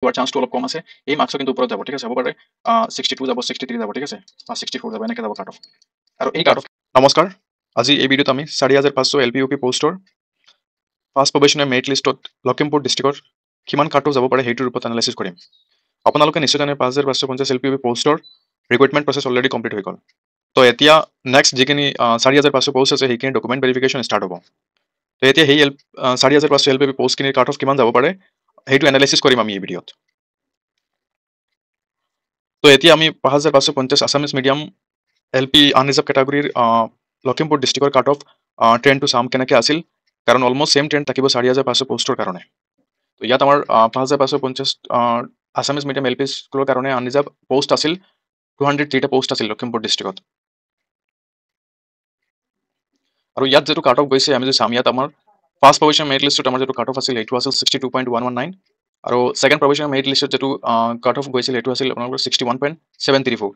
হোৱাৰ চান্সটো অলপ কম আছে। এই মাৰ্কছো কিন্তু ওপৰত যাব, ঠিক আছে, হ'ব পাৰে 62 যাব, 63 যাব, ঠিক আছে, 64 যাব, এনেকৈ যাব কাট অফ। আৰু এই কাট অফ। নমস্কাৰ, আজি এই ভিডিঅ'ত আমি 4500 LP UP পোষ্টৰ ফাৰ্ষ্ট প্ৰবেশনাৰী মেৰিট লিষ্টত লখিমপুৰ ডিষ্ট্ৰিক্টৰ কিমান কাট অফ যাব পাৰে সেইটোৰ ওপৰত এনালাইচিছ কৰিম। আপোনালোকে নিশ্চয় জানে 5550 LP UP পোষ্টৰ ৰিক্ৰুটমেণ্ট প্ৰচেছ অলৰেডি কমপ্লিট হৈ গ'ল। তো এতিয়া নেক্সট যিখিনি 4500 পোষ্ট আছে সেইখিনি ডকুমেণ্ট ভেৰিফিকেশ্যন ষ্টাৰ্ট হ'ব। তো এতিয়া সেই 4500 LP UP পোষ্টখিনিৰ কাট অফ কিমান যাব পাৰে সেইটো এনালাইচিছ কৰিম আমি এই ভিডিঅ'ত। তো এতিয়া আমি 5550 আছামিজ মিডিয়াম LP আনৰিজাৰ্ভ কেটাগৰীৰ লখিমপুৰ ডিষ্ট্ৰিক্টৰ কাট অফ ট্ৰেণ্ডটো চাম কেনেকৈ আছিল, কাৰণ অলমষ্ট ছেম ট্ৰেণ্ড থাকিব 4500 পোষ্টৰ কাৰণে। তো ইয়াত আমাৰ 5550 আছামিজ মিডিয়াম LP স্কুলৰ কাৰণে আনৰিজাৰ্ভ পোষ্ট আছিল 203টা পোষ্ট আছিল লখিমপুৰ ডিষ্ট্ৰিক্টত। আৰু ইয়াত যিটো কাট অফ গৈছে আমি যদি চাম, ইয়াত আমাৰ ফাৰ্ষ্ট প্ৰভিশ্যন মেৰিট লিষ্টত আমাৰ যিটো কাট অফ আছিল সেইটো আছিল 62.119, আৰু ছেকেণ্ড প্ৰভিশ্যন মেৰিট লিষ্টত যিটো কাট অফ গৈছিল সেইটো আছিল আপোনালোকৰ 61.734,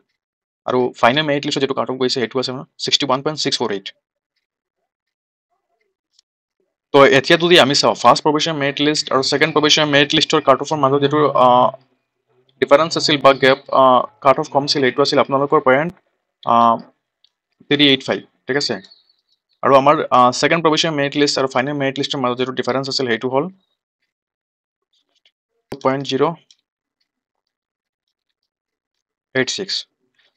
আৰু ফাইনেল মেৰিট লিষ্টত যিটো কাট অফ গৈছে সেইটো আছে 61.648। তো এতিয়া যদি আমি চাওঁ ফাৰ্ষ্ট প্ৰভিশ্যন মেৰিট লিষ্ট আৰু ছেকেণ্ড প্ৰভিশ্যন মেৰিট লিষ্টৰ কাট অফৰ মাজত যিটো ডিফাৰেঞ্চ আছিল বা গেপ কাট অফ কম আছিল সেইটো আছিল আপোনালোকৰ পইণ্ট 385, ঠিক আছে। আৰু আমাৰ ছেকেণ্ড প্ৰভিশ্যন মেৰিট লিষ্ট আৰু ফাইনেল মেৰিট লিষ্টৰ মাজত যিটো ডিফাৰেঞ্চ আছিল সেইটো হ'ল 0.086।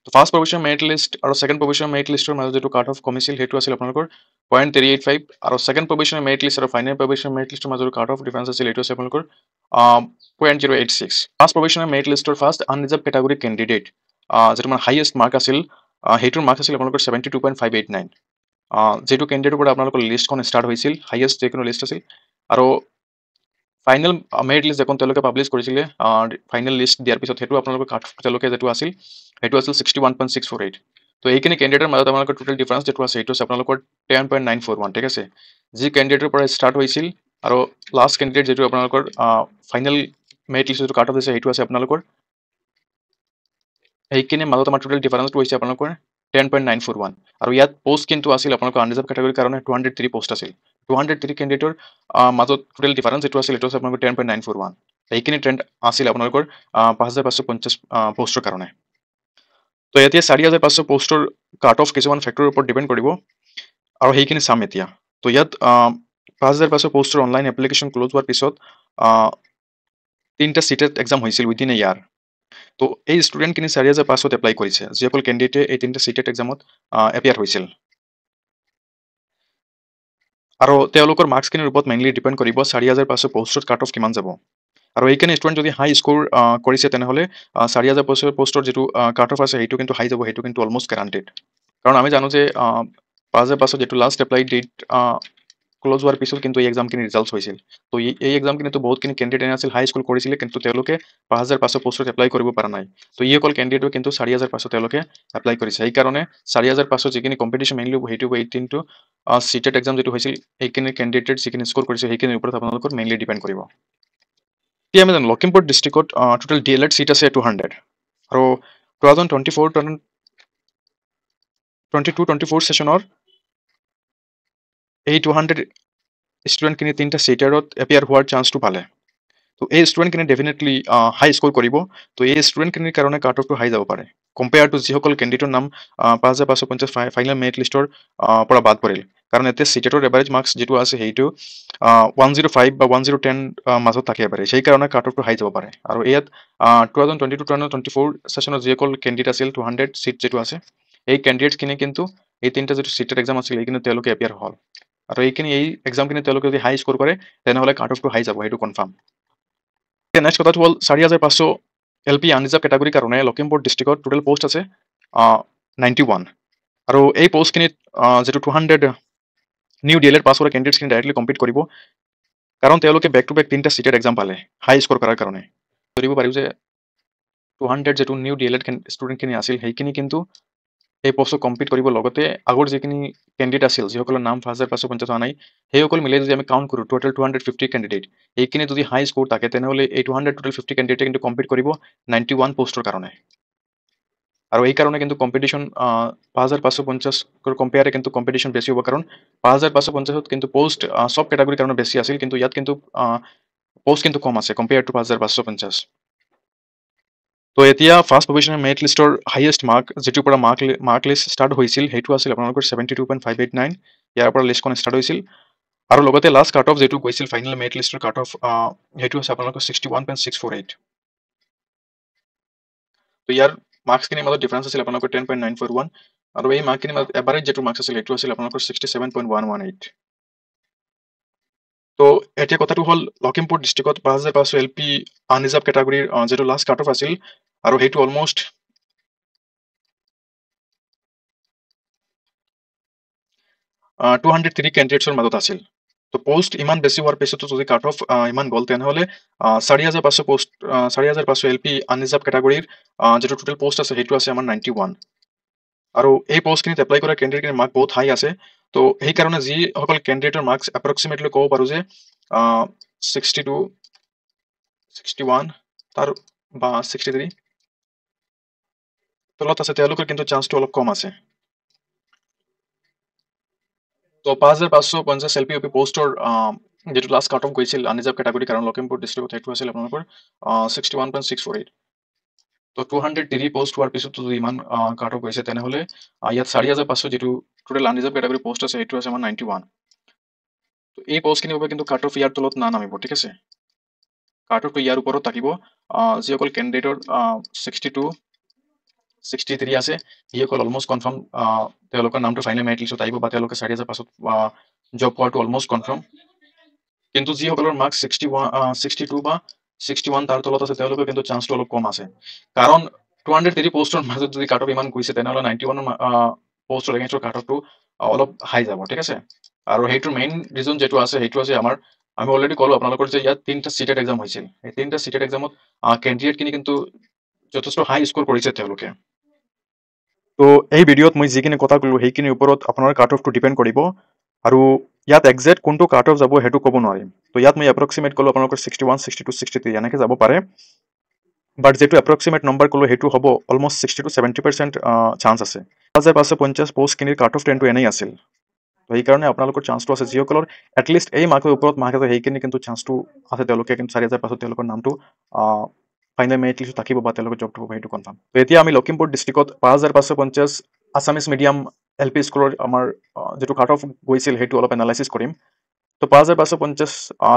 তো ফাৰ্ষ্ট প্ৰভিশ্যন মেৰিট লিষ্ট আৰু ছেকেণ্ড প্ৰভিশ্যন মেৰিট লিষ্টৰ মাজত যিটো কাট অফ কমিছিল সেইটো আছিল আপোনালোকৰ 0.385, আৰু ছেকেণ্ড প্ৰভিশ্যন মেৰিট লিষ্ট আৰু ফাইনেল প্ৰভিশ্যন মেৰিট লিষ্টৰ মাজত কাট অফ ডিফাৰেঞ্চ আছিল সেইটো আছিল আপোনালোকৰ 0.086। ফাৰ্ষ্ট প্ৰভিশ্যন মেৰিট লিষ্টৰ ফাৰ্ষ্ট আনৰিজাৰ্ভ কেটাগৰী কেণ্ডিডেট যিটো মানে হাইয়েষ্ট মাৰ্ক আছিল সেইটোৰ মাৰ্ক আছিল আপোনালোকৰ 72.589। যিটো কেণ্ডিডেটৰ পৰা আপোনালোকৰ লিষ্টখন ষ্টাৰ্ট হৈছিল, হাইয়েষ্ট যিকোনো লিষ্ট আছিল, আৰু ফাইনেল মেৰিট লিষ্ট যখন তেওঁলোকে পাব্লিছ কৰিছিলে ফাইনেল লিষ্ট দিয়াৰ পিছত সেইটো আপোনালোকৰ কাট তেওঁলোকে যিটো আছিল সেইটো আছিল 61.648। তো এইখিনি কেণ্ডিডেটৰ মাজত আপোনালোকৰ টোটেল ডিফাৰেঞ্চ যিটো আছে সেইটো আছে আপোনালোকৰ 10.941, ঠিক আছে। যি কেণ্ডিডেটৰ পৰা ষ্টাৰ্ট হৈছিল আৰু লাষ্ট কেণ্ডিডেট যিটো আপোনালোকৰ ফাইনেল মেৰিট লিষ্ট যিটো কাট অফ দিছে সেইটো আছে আপোনালোকৰ এইখিনিৰ মাজত আমাৰ টোটেল ডিফাৰেঞ্চটো হৈছে আপোনালোকৰ 10.941। আৰু ইয়াত পোষ্ট কিন্তু আছিল আপোনালোকৰ আনৰিজাৰ্ভ কেটাগৰীৰ কাৰণে 203 পোষ্ট আছিল। 203 কেণ্ডিডেটৰ মাজত টোটেল ডিফাৰেঞ্চ যিটো আছিল সেইটো আছে আপোনালোকৰ 10.941। এইখিনি ট্ৰেণ্ড আছিল আপোনালোকৰ 5550 পোষ্টৰ কাৰণে। তো এতিয়া 4500 পোষ্টৰ কাট অফ কিছুমান ফেক্টৰৰ ওপৰত ডিপেণ্ড কৰিব আৰু সেইখিনি চাম এতিয়া। তো ইয়াত 5500 পোষ্টৰ অনলাইন এপ্লিকেশ্যন ক্ল'জ হোৱাৰ পিছত 3টা চিটেড এক্সাম হৈছিল উইদিন এ ইয়াৰ। তো এই ষ্টুডেণ্টখিনি 4500 এপ্লাই কৰিছে, যিসকল কেণ্ডিডেটে এই 3টা চিটেড এক্সামত এপিয়াৰ হৈছিল। আৰু তেওঁলোকৰ মাৰ্কছখিনিৰ ওপৰত মেইনলি ডিপেণ্ড কৰিব 4500 পোষ্টত কাট অফ কিমান যাব। আৰু এইখিনি ষ্টুডেণ্ট যদি হাই স্ক'ৰ কৰিছে তেনেহ'লে 4500 পোষ্টৰ যিটো কাট অফ আছে সেইটো কিন্তু হাই যাব, সেইটো কিন্তু অলমষ্ট গেৰাণ্টেড। কাৰণ আমি জানো যে 5500 যিটো লাষ্ট এপ্লাই ডেট ক্ল'জ হোৱাৰ পিছত কিন্তু এই এক্সামখিনি ৰিজাল্ট হৈছিল। তো এই এক্সামখিনিতো বহুতখিনি কেণ্ডিডেট আছিল হাই স্ক'ৰ কৰিছিলে, কিন্তু তেওঁলোকে 5500 পোষ্টত এপ্লাই কৰিব পৰা নাই। তো এইসকল কেণ্ডিডেটো কিন্তু 4500 তেওঁলোকে এপ্লাই কৰিছে। সেইকাৰণে 4500 যিখিনি কম্পিটিশ্যন মেইনলি সেইটো হ'ব 18টো চিটেড এক্সাম যিটো হৈছিল সেইখিনি কেণ্ডিডেট যিখিনি স্ক'ৰ কৰিছে সেইখিনিৰ ওপৰত আপোনালোকৰ মেইনলি ডিপেণ্ড কৰিব। এতিয়া আমি জানো লখিমপুৰ ডিষ্ট্ৰিক্টত টোটেল DLED চিট আছে 200, আৰু 2022-24 ছেশ্যনৰ এই 200 ষ্টুডেণ্টখিনি 3টা চিটাৰত এপিয়াৰ হোৱাৰ চান্সটো পালে। তো এই ষ্টুডেণ্টখিনি ডেফিনেটলি হাই স্ক'ৰ কৰিব। তো এই ষ্টুডেণ্টখিনিৰ কাৰণে কাট অফটো হাই যাব পাৰে কম্পেয়াৰ টু যিসকল কেণ্ডিডেটৰ নাম 5550 ফাইনেল মেৰিট লিষ্টৰ পৰা বাদ পৰিল। কাৰণ এতিয়া চিটেটৰ এভাৰেজ মাৰ্কছ যিটো আছে সেইটো 105 বা 1010 মাজত থাকে এভাৰেজ, সেইকাৰণে কাট অফটো হাই যাব পাৰে। আৰু ইয়াত 2022-24 ছেশ্যনত যিসকল কেণ্ডিডেট আছিল 200 চিট যিটো আছে এই কেণ্ডিডেটখিনি কিন্তু এই 3টা যিটো চিটেড এক্সাম আছিল এইখিনি তেওঁলোকে এপিয়াৰ হ'ল। আৰু এইখিনি এই এক্সামখিনি তেওঁলোকে যদি হাই স্ক'ৰ কৰে তেনেহ'লে কাট অফটো হাই যাব, সেইটো কনফাৰ্ম। নেক্সট কথাটো হ'ল 4500 LP আনৰিজাৰ্ভ কেটাগৰীৰ কাৰণে লখিমপুৰ ডিষ্ট্ৰিক্টত টোটেল পোষ্ট আছে 91, আৰু এই পোষ্টখিনিত যিটো 200 নিউ DLED পাছ কৰা কেণ্ডিডেটখিনি ডাইৰেক্টলি কম্পিট কৰিব, কাৰণ তেওঁলোকে বেক টু বেক 3টা চিটেড এক্সাম পালে হাই স্ক'ৰ কৰাৰ কাৰণে। ধৰিব পাৰিব যে 200 যিটো নিউ DLED ষ্টুডেণ্টখিনি আছিল সেইখিনি কিন্তু এই পোষ্টত কম্পিট কৰিব, লগতে আগৰ যিখিনি কেণ্ডিডেট আছিল যিসকলৰ নাম 5550 হোৱা নাই সেইসকল মিলাই যদি আমি কাউণ্ট কৰোঁ টোটেল 250 কেণ্ডিডেট, এইখিনি যদি হাই স্ক'ৰ থাকে তেনেহ'লে এই 200 টোটেল 50 কেণ্ডিডেটে কিন্তু কম্পিট কৰিব 91 পোষ্টৰ কাৰণে। আৰু এই কাৰণে কিন্তু কম্পিটিশ্যন 5550 কম্পেয়াৰে কিন্তু কম্পিটিশ্যন বেছি হ'ব, কাৰণ 5550 কিন্তু পোষ্ট চব কেটাগৰীৰ কাৰণে বেছি আছিল, কিন্তু ইয়াত কিন্তু পোষ্ট কিন্তু কম আছে কম্পেয়াৰ টু 5550। তো এতিয়া ফাৰ্ষ্ট পজিশ্যনৰ মেৰিট লিষ্টৰ হাইয়েষ্ট মাৰ্ক যিটোৰ পৰা মাৰ্ক লিষ্ট ষ্টাৰ্ট হৈছিল সেইটো আছিল আপোনালোকৰ 72.589 ইয়াৰ পৰা লিষ্টখন ষ্টাৰ্ট হৈছিল আৰু লগতে লাষ্ট কাট অফ যেটো গৈছিল ফাইনেল মেৰিট লিষ্টৰ কাট অফ সেইটো আছে আপোনালোকৰ 61.648 তো ইয়াৰ মাৰ্কছখিনিৰ মাজত ডিফাৰেঞ্চ আছিল আপোনালোকৰ 10.941 আৰু এই মাৰ্কখিনিৰ মাজত এভাৰেজ যেটো মাৰ্কছ আছিল এইটো আছিল আপোনালোকৰ 67.118 তো এতিয়া কথাটো হ'ল লখিমপুৰ ডিষ্ট্ৰিক্টত 5500 এলপি আনৰিজাৰ্ভ কেটাগৰীৰ যেটো লাষ্ট কাট অফ আছিল আৰু সেইটো অলমোষ্ট 203 কেণ্ডিডেটছৰ মাজত আছিল তো পোষ্ট ইমান বেছি হোৱাৰ পিছতো যদি কাট অফ ইমান গ'ল তেনেহ'লে 4500 পোষ্ট 4500 এলপি আনৰিজাৰ্ভ কেটাগৰীৰ যেটো টোটেল পোষ্ট আছে সেইটো আছে আমাৰ 91 আৰু এই পোষ্টখিনিত এপ্লাই কৰা কেণ্ডিডেটৰ মাৰ্ক বহুত হাই আছে তো সেইকাৰণে যিসকল কেণ্ডিডেটৰ মাৰ্কছ এপ্ৰক্সিমেটলি ক'ব পাৰোঁ যে 62 61 তাৰ বা 63 তলত আছে তেওঁলোকৰ কিন্তু চান্সটো অলপ কম আছে তো 5550 এলপি ইউপি পোষ্টৰ যেটো লাষ্ট কাট অফ গৈছিল আনৰিজাৰ্ভ কেটাগৰী কাৰণ লখিমপুৰ ডিষ্ট্ৰিক্টত সেইটো আছিল আপোনালোকৰ 61.648 তো 203 পোষ্ট হোৱাৰ পিছতো যদি ইমান কাট অফ গৈছে তেনেহ'লে ইয়াত 4500 যেটো টোটেল আনৰিজাৰ্ভ কেটাগৰী পোষ্ট আছে সেইটো আছে আমাৰ 91 তো এই পোষ্টখিনিৰ বাবে কিন্তু কাট অফ ইয়াৰ তলত নামিব ঠিক আছে কাট অফটো ইয়াৰ ওপৰত থাকিব যিসকল কেণ্ডিডেটৰ 62 63 আছে যিসকল অলমোষ্ট কনফাৰ্ম তেওঁলোকৰ নামটো ফাইনেল মেৰিট লিষ্টত আহিব বা তেওঁলোকে 4500 জব পোৱাটো অলমোষ্ট কনফাৰ্ম কিন্তু যিসকলৰ মাৰ্ক 62 বা 61 তাৰ তলত আছে তেওঁলোকৰ কিন্তু চান্সটো অলপ কম আছে কাৰণ 203 পোষ্টৰ মাজত যদি কাট অফ ইমান গৈছে তেনেহ'লে 91 পোষ্টৰ এগেইনষ্টৰ কাট অফটো অলপ হাই যাব ঠিক আছে আৰু সেইটোৰ মেইন ৰিজন যেটো আছে সেইটো আছে আমাৰ আমি অলৰেডি ক'লো আপোনালোকৰ যে ইয়াত 3টা সিটেড এক্সাম হৈছিল এই 3টা সিটেড এক্সামত কেণ্ডিডেটখিনি কিন্তু যথেষ্ট হাই স্কোৰ কৰিছে তেওঁলোকে তো এই ভিডিঅ'ত মই যিখিনি কথা ক'লোঁ সেইখিনিৰ ওপৰত আপোনাৰ কাট অফটো ডিপেণ্ড কৰিব আৰু ইয়াত একজেক্ট কোনটো কাট অফ যাব সেইটো ক'ব নোৱাৰিম তো ইয়াত মই এপ্ৰক্সিমেট ক'লোঁ আপোনালোকৰ 61 62 63 এনেকৈ যাব পাৰে বাট যেটো এপ্ৰক্সিমেট নম্বৰ ক'লোঁ সেইটো হ'ব অলমোষ্ট 60 to 70% চান্স আছে 5550 পোষ্টখিনিৰ কাট অফ ট্ৰেণ্ডটো এনেই আছিল তো সেইকাৰণে আপোনালোকৰ চান্সটো আছে যিসকলৰ এটলিষ্ট এই মাৰ্কৰ ওপৰত মাৰ্ক আছে সেইখিনি কিন্তু চান্সটো আছে তেওঁলোকে কিন্তু 4500 তেওঁলোকৰ নামটো ফাইনেল মেৰিট লিষ্টত থাকিব বা তেওঁলোকৰ জবটো হ'ব সেইটো কনফাৰ্ম তো এতিয়া আমি লখিমপুৰ ডিষ্ট্ৰিক্টত 5550 আছামিজ মিডিয়াম এল পি স্কুলৰ আমাৰ যেটো কাট অফ গৈছিল সেইটো অলপ এনালাইচিছ কৰিম তো 5550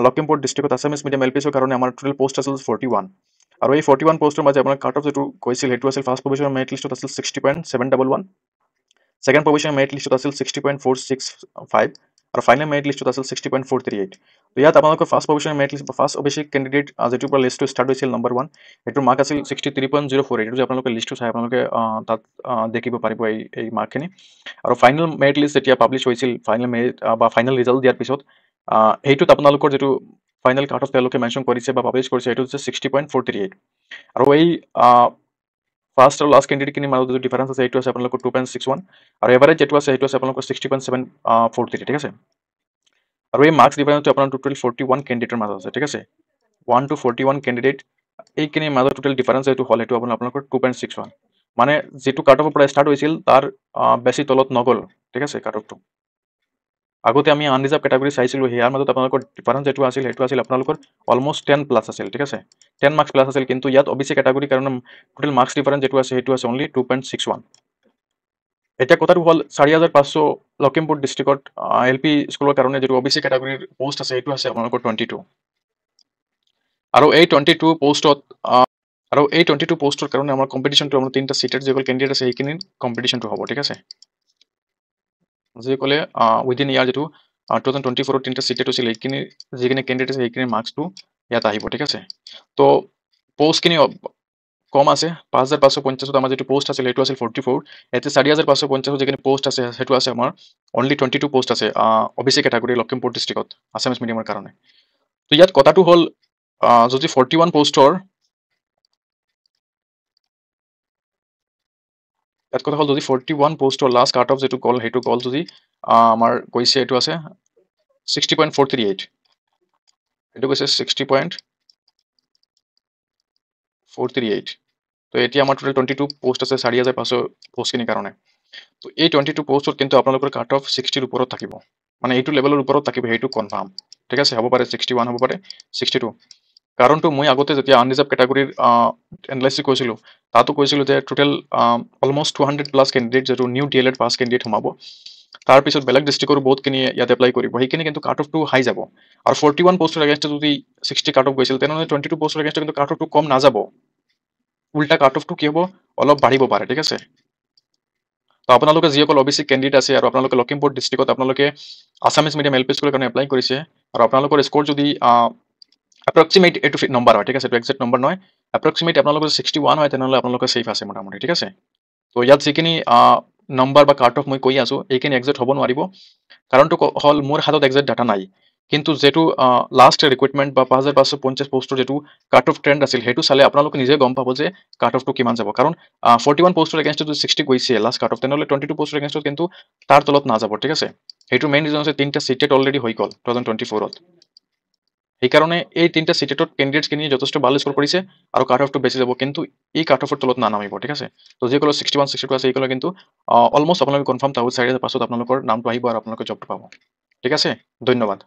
লখিমপুৰ ডিষ্ট্ৰিক্টত আছামিজ মিডিয়াম এল পি স্কুলৰ কাৰণে আমাৰ টোটেল পোষ্ট আছিল 41 আৰু এই 41 পোষ্টৰ মাজত আপোনাৰ কাট অফ যেটো গৈছিল সেইটো আছিল ফাৰ্ষ্ট পজিশ্যনৰ মেৰিট লিষ্টত আছিল 60.711 সেকেন্ড পজিশ্যনৰ মেৰিট লিষ্টত আছিল 60.465 আৰু ফাইনেল মেৰিট লিষ্টত আছিল 60.438 তো ইয়াত আপোনালোকৰ ফাৰ্ষ্ট পজিশ্যনৰ merit list first OBC candidate যেটোৰ পৰা লিষ্টটো ষ্টাৰ্ট হৈছিল নম্বৰ 1 এইটোৰ মাৰ্ক আছিল 63.048 এইটো যে আপোনালোকে লিষ্টটো চাই আপোনালোকে তাত দেখিব পাৰিব এই মাৰ্কখিনি আৰু ফাইনেল মেৰিট লিষ্ট যেতিয়া পাব্লিছ হৈছিল ফাইনেল মেৰিট বা ফাইনেল ৰিজাল্ট দিয়াৰ পিছত এইটোত আপোনালোকৰ যেটো ফাইনেল কাট অফ তেওঁলোকে মেনশ্যন কৰিছে বা পাব্লিছ কৰিছে এইটো হৈছে 60.438 আৰু এই ফাৰ্ষ্ট আৰু লাষ্ট কেণ্ডিডেটখিনিৰ মাজত যে ডিফাৰেঞ্চ আছে এইটো আছে আপোনালোকৰ 2.61 আৰু এভাৰেজ যেটো আছে সেইটো আছে আপোনালোকৰ 60.743 ঠিক আছে আৰু এই মাৰ্কছ ডিফাৰেঞ্চটো আপোনাৰ টোটেল 41 কেণ্ডিডেটৰ মাজত আছে ঠিক আছে 1 to 41 কেণ্ডিডেট এইখিনিৰ মাজত টোটেল ডিফাৰেঞ্চ এইটো হ'ল সেইটো আপোনালোকৰ 2.61 মানে যেটো কাট অফৰ পৰা ষ্টাৰ্ট হৈছিল তাৰ বেছি তলত নগ'ল ঠিক আছে কাট অফটো আগতে আমি আনৰিজাৰ্ভ কেটাগৰী চাইছিলোঁ ইয়াৰ মাজত আপোনালোকৰ ডিফাৰেঞ্চ যেটো আছিল সেইটো আছিল আপোনালোকৰ অলমোষ্ট 10 প্লাছ আছিল ঠিক আছে 10 মাৰ্কছ প্লাছ আছিল কিন্তু ইয়াত অবিচি কেটাগৰীৰ কাৰণে টোটেল মাৰ্কছ ডিফাৰেঞ্চ যেটো আছে সেইটো আছে অনলি 2.61 এতিয়া কথাটো হ'ল 4500 লখিমপুৰ ডিষ্ট্ৰিক্টত এল পি স্কুলৰ কাৰণে যেটো অবিচি কেটাগৰীৰ পোষ্ট আছে সেইটো আছে আপোনালোকৰ 22 আৰু এই 22 পোষ্টৰ কাৰণে আমাৰ কম্পিটিশ্যনটো আমাৰ 3টা সিটেড যিসকল কেণ্ডিডেট আছে সেইখিনিৰ কম্পিটিশ্যনটো হ'ব ঠিক আছে যিসকলে উইদিন ইয়াৰ যেটো 2024 3টা সিটেড হৈছিল সেইখিনি যিখিনি কেণ্ডিডেট আছে সেইখিনিৰ মাৰ্কছটো ইয়াত আহিব ঠিক আছে তো পোষ্টখিনি কম আছে 5550 আমাৰ যেটো পোষ্ট আছিল সেইটো আছিল 44 এতিয়া 4550 যিখিনি পোষ্ট আছে সেইটো আছে আমাৰ অনলি 22 পোষ্ট আছে অবিচি কেটাগৰী লখিমপুৰ ডিষ্ট্ৰিক্টত আছামিজ মিডিয়ামৰ কাৰণে তো ইয়াত কথাটো হ'ল যদি 41 পোষ্টৰ ইয়াত কথা হ'ল যদি 41 পোষ্টৰ লাষ্ট কাট অফ যেটো গ'ল সেইটো গ'ল যদি আমাৰ কৈছে এইটো আছে 60.438 এইটো কৈছে 60.438 তো এতিয়া আমাৰ টোটেল 22 পোষ্ট আছে 4500 পোষ্টখিনিৰ কাৰণে তো এই 22 পোষ্টত কিন্তু আপোনালোকৰ কাট অফ 60ৰ ওপৰত থাকিব মানে এইটো লেভেলৰ ওপৰত থাকিব সেইটো কনফাৰ্ম ঠিক আছে হ'ব পাৰে 61 হ'ব পাৰে 62 কাৰণটো মই আগতে যেতিয়া আনৰিজাৰ্ভ কেটাগৰীৰ এনালাইচিছ কৰিছিলোঁ তাতো কৈছিলোঁ যে টোটেল অলমষ্ট 200+ কেণ্ডিডেট যিটো নিউ DLED পাছ কেণ্ডিডেট সোমাব। তাৰপিছত বেলেগ ডিষ্ট্ৰিক্টৰ বহুতখিনি ইয়াত এপ্লাই কৰিব, সেইখিনি কিন্তু কাট অফটো হাই যাব। আৰু 41 পোষ্টৰ এগেইনষ্টে যদি 60 কাট অফ গৈছিল তেনেহ'লে 22 পোষ্টৰ এগেইনষ্টে কিন্তু কাট অফটো কম নাযাব, উল্টা কাট অফটো কি হ'ব অলপ বাঢ়িব পাৰে, ঠিক আছে। তো আপোনালোকে যিসকল OBC কেণ্ডিডেট আছে আৰু আপোনালোকে লখিমপুৰ ডিষ্ট্ৰিক্টত আপোনালোকে আছামিজ মিডিয়াম LP স্কুলৰ কাৰণে এপ্লাই কৰিছে আৰু আপোনালোকৰ স্ক'ৰ যদি এপ্ৰক্সিমেট এইটো নম্বৰ হয়, ঠিক আছে, এইটো এক্সেক্ট নম্বৰ নহয়, এপ্ৰক্সিমেট আপোনালোকৰ 61 হয় তেনেহ'লে আপোনালোকে ছেফ আছে মোটামুটি, ঠিক আছে। তো ইয়াত যিখিনি নম্বৰ বা কাট অফ মই কৈ আছোঁ এইখিনি এক্সেক্ট হ'ব নোৱাৰিব, কাৰণটো হ'ল মোৰ হাতত এক্সেক্ট ডাটা নাই। কিন্তু যিটো লাষ্ট ৰিক্ৰুইটমেণ্ট বা 5550 পোষ্টৰ যিটো কাট অফ ট্ৰেণ্ড আছিল সেইটো চালে আপোনালোকে নিজে গম পাব যে কাট অফটো কিমান যাব। কাৰণ 41 পোষ্টৰ এগেইনষ্টে যদি 60 গৈছে লাষ্ট কাট অফ, তেনেহ'লে 22 পোষ্টৰ এগেইনষ্টত কিন্তু তাৰ তলত নাযাব, ঠিক আছে। সেইটো মেইন ৰিজন আছে 3টা চিটেট অলৰেডি হৈ গ'ল 2024ত। সেইকাৰণে এই 3টা চিটেটত কেণ্ডিডেটছখিনি যথেষ্ট ভাল স্ক'ৰ কৰিছে আৰু কাট অফটো বেছি যাব, কিন্তু এই কাট অফৰ তলত নানামিব, ঠিক আছে। তো যিসকলৰ 61 62 আছে এইসকলৰ কিন্তু অলমষ্ট আপোনালোকে কনফাৰ্ম 4 পাছত আপোনালোকৰ নামটো আহিব আৰু আপোনালোকে জবটো পাব, ঠিক আছে। ধন্যবাদ।